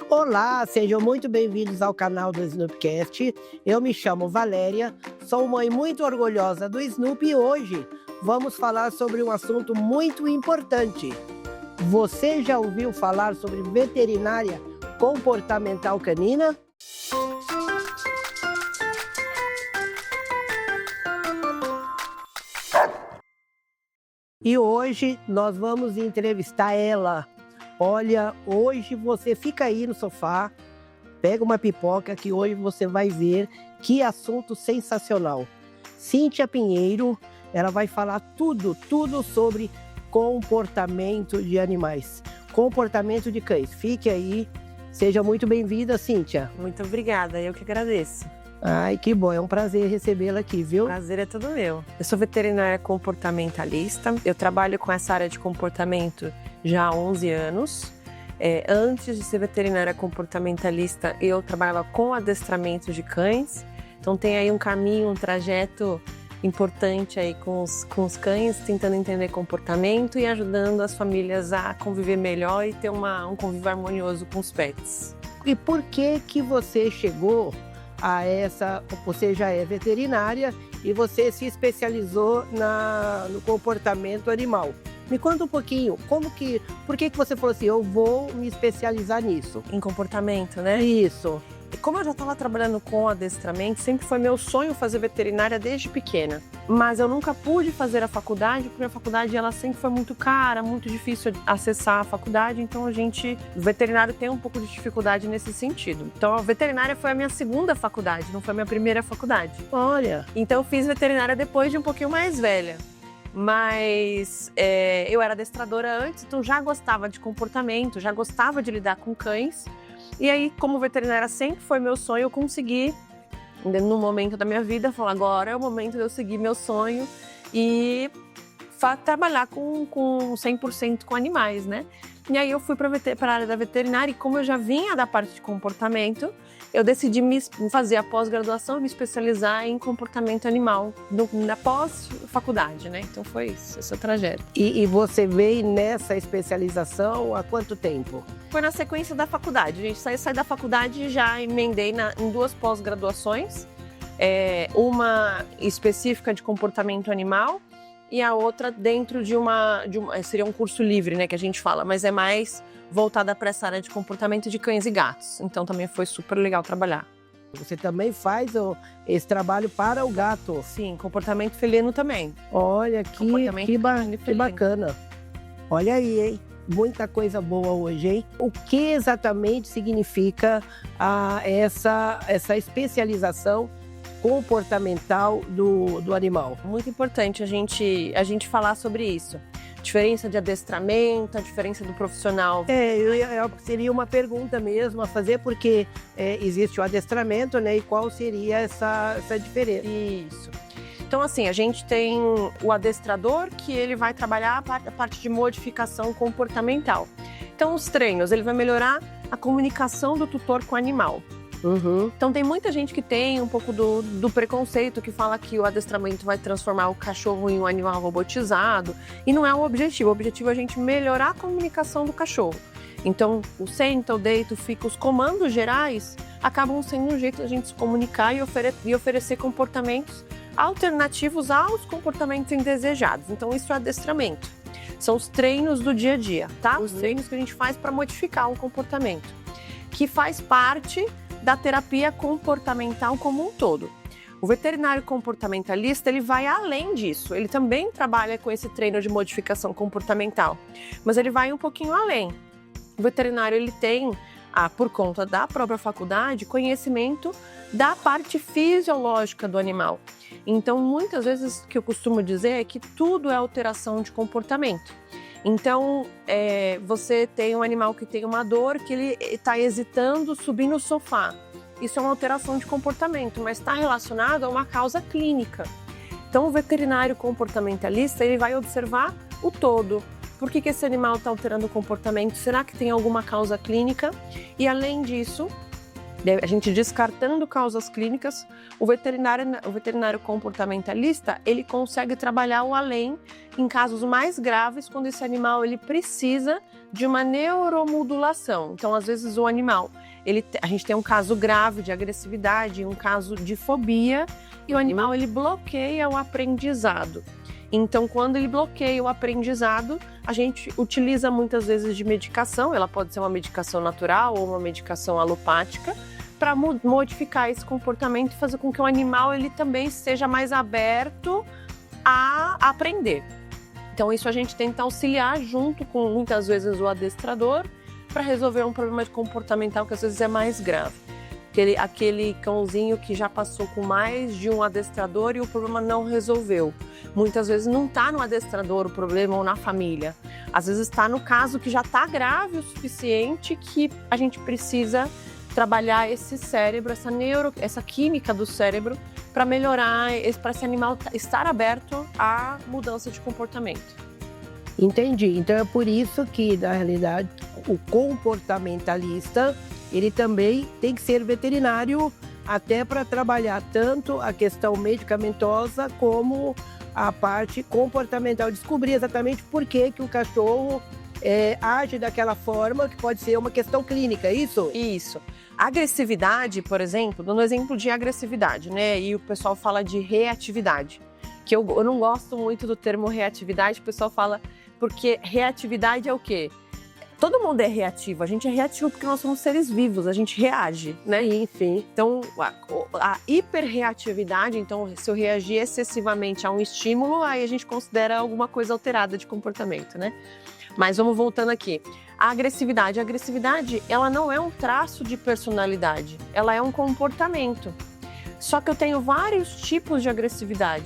Olá, sejam muito bem-vindos ao canal do Snoopcast. Eu me chamo Valéria, sou mãe muito orgulhosa do Snoopy e hoje vamos falar sobre um assunto muito importante. Você já ouviu falar sobre veterinária comportamental canina? E hoje nós vamos entrevistar ela. Olha, hoje você fica aí no sofá, pega uma pipoca que hoje você vai ver que assunto sensacional. Cíntia Pinheiro, ela vai falar tudo sobre comportamento de animais, comportamento de cães. Fique aí, seja muito bem-vinda, Cíntia. Muito obrigada, eu que agradeço. Ai, que bom, é um prazer recebê-la aqui, viu? O prazer é todo meu. Eu sou veterinária comportamentalista, eu trabalho com essa área de comportamento já há 11 anos. Antes de ser veterinária comportamentalista, eu trabalhava com adestramento de cães. Então tem aí um caminho, um trajeto importante aí com os cães, tentando entender comportamento e ajudando as famílias a conviver melhor e ter um convívio harmonioso com os pets. E por que você chegou a essa, você já é veterinária e você se especializou no comportamento animal? Me conta um pouquinho, por que você falou assim, eu vou me especializar nisso? Em comportamento, né? Isso. E como eu já estava trabalhando com adestramento, sempre foi meu sonho fazer veterinária desde pequena. Mas eu nunca pude fazer a faculdade, porque a faculdade ela sempre foi muito cara, muito difícil acessar a faculdade, então o veterinário tem um pouco de dificuldade nesse sentido. Então a veterinária foi a minha segunda faculdade, não foi a minha primeira faculdade. Olha! Então eu fiz veterinária depois de um pouquinho mais velha. Mas eu era adestradora antes, então já gostava de comportamento, já gostava de lidar com cães. E aí, como veterinária sempre foi meu sonho, eu consegui, no momento da minha vida, falar agora é o momento de eu seguir meu sonho e trabalhar com 100% com animais, né? E aí eu fui para a área da veterinária e como eu já vinha da parte de comportamento, eu decidi fazer a pós-graduação e me especializar em comportamento animal na pós-faculdade, né? Então foi isso, esse é o trajeto. E você veio nessa especialização há quanto tempo? Foi na sequência da faculdade. A gente saí da faculdade e já emendei em duas pós-graduações. Uma específica de comportamento animal e a outra dentro de seria um curso livre, né, que a gente fala, mas é mais voltada para essa área de comportamento de cães e gatos. Então também foi super legal trabalhar. Você também faz esse trabalho para o gato? Sim, comportamento felino também. Olha, que bacana. Olha aí, hein? Muita coisa boa hoje, hein? O que exatamente significa essa especialização comportamental do animal? Muito importante a gente falar sobre isso. Diferença de adestramento, a diferença do profissional. Seria uma pergunta mesmo a fazer, porque existe o adestramento, né? E qual seria essa diferença? Isso. Então, assim, a gente tem o adestrador, que ele vai trabalhar a parte de modificação comportamental. Então, os treinos, ele vai melhorar a comunicação do tutor com o animal. Uhum. Então tem muita gente que tem um pouco do preconceito, que fala que o adestramento vai transformar o cachorro em um animal robotizado, e não é o objetivo é a gente melhorar a comunicação do cachorro. Então o senta, o deita, o fica, os comandos gerais acabam sendo um jeito de a gente se comunicar e oferecer comportamentos alternativos aos comportamentos indesejados. Então isso é adestramento. São os treinos do dia a dia, tá? Os treinos que a gente faz para modificar um comportamento, que faz parte da terapia comportamental como um todo. O veterinário comportamentalista, ele vai além disso. Ele também trabalha com esse treino de modificação comportamental, mas ele vai um pouquinho além. O veterinário, ele tem, por conta da própria faculdade, conhecimento da parte fisiológica do animal. Então, muitas vezes, o que eu costumo dizer é que tudo é alteração de comportamento. Então, você tem um animal que tem uma dor, que ele está hesitando subir no sofá. Isso é uma alteração de comportamento, mas está relacionado a uma causa clínica. Então, o veterinário comportamentalista, ele vai observar o todo. Por que esse animal está alterando o comportamento? Será que tem alguma causa clínica? E, além disso, A gente descartando causas clínicas, o veterinário comportamentalista, ele consegue trabalhar o além em casos mais graves, quando esse animal ele precisa de uma neuromodulação. Então, às vezes, o animal, a gente tem um caso grave de agressividade, um caso de fobia, e o animal ele bloqueia o aprendizado. Então, quando ele bloqueia o aprendizado, a gente utiliza muitas vezes de medicação, ela pode ser uma medicação natural ou uma medicação alopática, para modificar esse comportamento e fazer com que o animal ele também seja mais aberto a aprender. Então, isso a gente tenta auxiliar junto com, muitas vezes, o adestrador para resolver um problema comportamental que às vezes é mais grave. Aquele cãozinho que já passou com mais de um adestrador e o problema não resolveu. Muitas vezes não está no adestrador o problema ou na família. Às vezes está no caso que já está grave o suficiente que a gente precisa trabalhar esse cérebro, essa química do cérebro para melhorar, para esse animal estar aberto à mudança de comportamento. Entendi. Então é por isso que, na realidade, o comportamentalista, ele também tem que ser veterinário até para trabalhar tanto a questão medicamentosa como a parte comportamental. Descobrir exatamente por que o cachorro age daquela forma, que pode ser uma questão clínica, é isso? Isso. A agressividade, por exemplo, dando um exemplo de agressividade, né? E o pessoal fala de reatividade, que eu não gosto muito do termo reatividade, o pessoal fala, porque reatividade é o quê? Todo mundo é reativo, a gente é reativo porque nós somos seres vivos, a gente reage, né? Enfim, então a hiperreatividade, então se eu reagir excessivamente a um estímulo, aí a gente considera alguma coisa alterada de comportamento, né? Mas vamos voltando aqui. A agressividade, ela não é um traço de personalidade, ela é um comportamento. Só que eu tenho vários tipos de agressividade.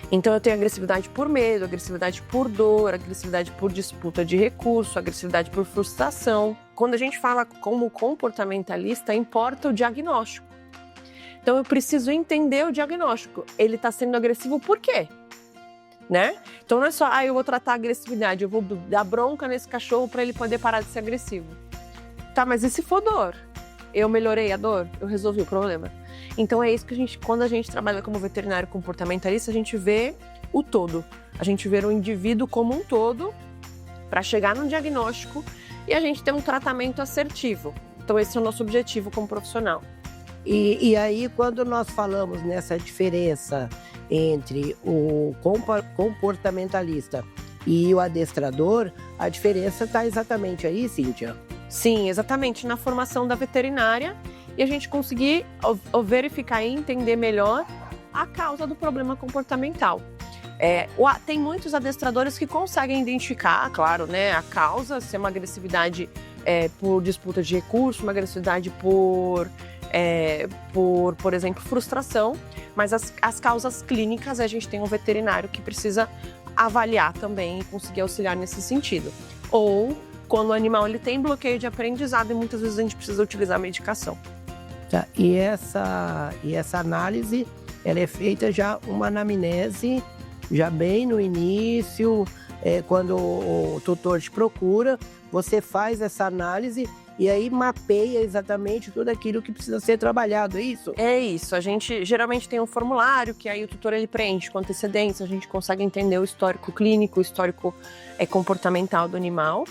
Então eu tenho agressividade por medo, agressividade por dor, agressividade por disputa de recurso, agressividade por frustração. Quando a gente fala como comportamentalista, importa o diagnóstico. Então eu preciso entender o diagnóstico. Ele está sendo agressivo por quê? Né? Então não é só, eu vou tratar a agressividade, eu vou dar bronca nesse cachorro para ele poder parar de ser agressivo. Tá, mas e se for dor? Eu melhorei a dor? Eu resolvi o problema? Então é isso que quando a gente trabalha como veterinário comportamentalista, a gente vê o todo. A gente vê o indivíduo como um todo para chegar num diagnóstico e a gente ter um tratamento assertivo. Então esse é o nosso objetivo como profissional. E aí, quando nós falamos nessa diferença entre o comportamentalista e o adestrador, a diferença está exatamente aí, Cíntia? Sim, exatamente, na formação da veterinária e a gente conseguir verificar e entender melhor a causa do problema comportamental. Tem muitos adestradores que conseguem identificar, claro, né, a causa, se é uma agressividade por disputa de recurso, uma agressividade por exemplo, frustração, mas as causas clínicas a gente tem um veterinário que precisa avaliar também e conseguir auxiliar nesse sentido. Ou quando o animal ele tem bloqueio de aprendizado e muitas vezes a gente precisa utilizar medicação. Tá. E essa análise, ela é feita já uma anamnese, já bem no início, quando o tutor te procura, você faz essa análise e aí mapeia exatamente tudo aquilo que precisa ser trabalhado, é isso? É isso, a gente geralmente tem um formulário que aí o tutor ele preenche com antecedência, a gente consegue entender o histórico clínico, o histórico comportamental do animal,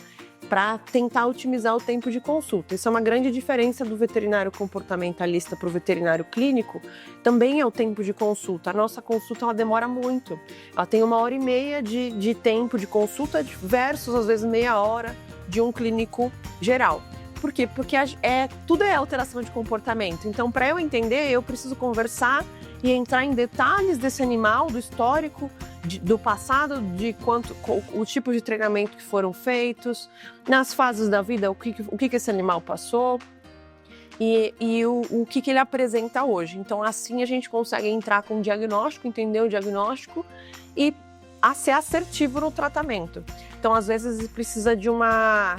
para tentar otimizar o tempo de consulta. Isso é uma grande diferença do veterinário comportamentalista para o veterinário clínico, também é o tempo de consulta. A nossa consulta ela demora muito, ela tem 1h30 de tempo de consulta versus às vezes meia hora de um clínico geral. Por quê? Porque tudo é alteração de comportamento. Então, para eu entender, eu preciso conversar e entrar em detalhes desse animal, do histórico, do passado, o tipo de treinamento que foram feitos, nas fases da vida, o que esse animal passou e o que ele apresenta hoje. Então, assim a gente consegue entrar com o diagnóstico, entender o diagnóstico e ser assertivo no tratamento. Então, às vezes, precisa de uma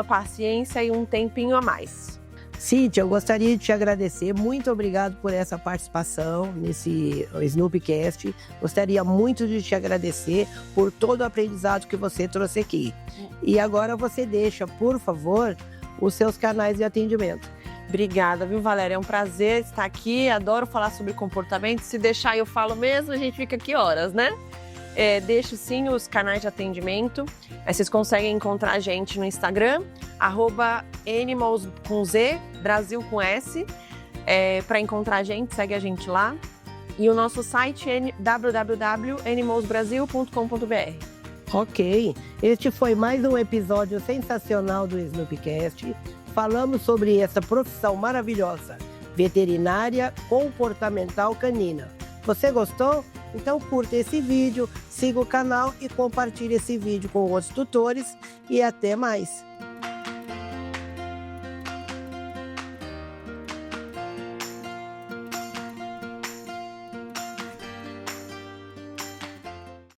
paciência e um tempinho a mais. Cíntia, eu gostaria de te agradecer. Muito obrigado por essa participação nesse Snoopcast. Gostaria muito de te agradecer por todo o aprendizado que você trouxe aqui. E agora você deixa, por favor, os seus canais de atendimento. Obrigada, viu, Valéria? É um prazer estar aqui. Adoro falar sobre comportamento. Se deixar, eu falo mesmo, a gente fica aqui horas, né? Deixo sim os canais de atendimento. Vocês conseguem encontrar a gente no Instagram, @animals com Z, Brasil com S. Para encontrar a gente, segue a gente lá. E o nosso site é www.animalsbrasil.com.br. Ok, este foi mais um episódio sensacional do Snoopcast. Falamos sobre essa profissão maravilhosa, veterinária comportamental canina. Você gostou? Então curta esse vídeo, siga o canal e compartilhe esse vídeo com outros tutores e até mais!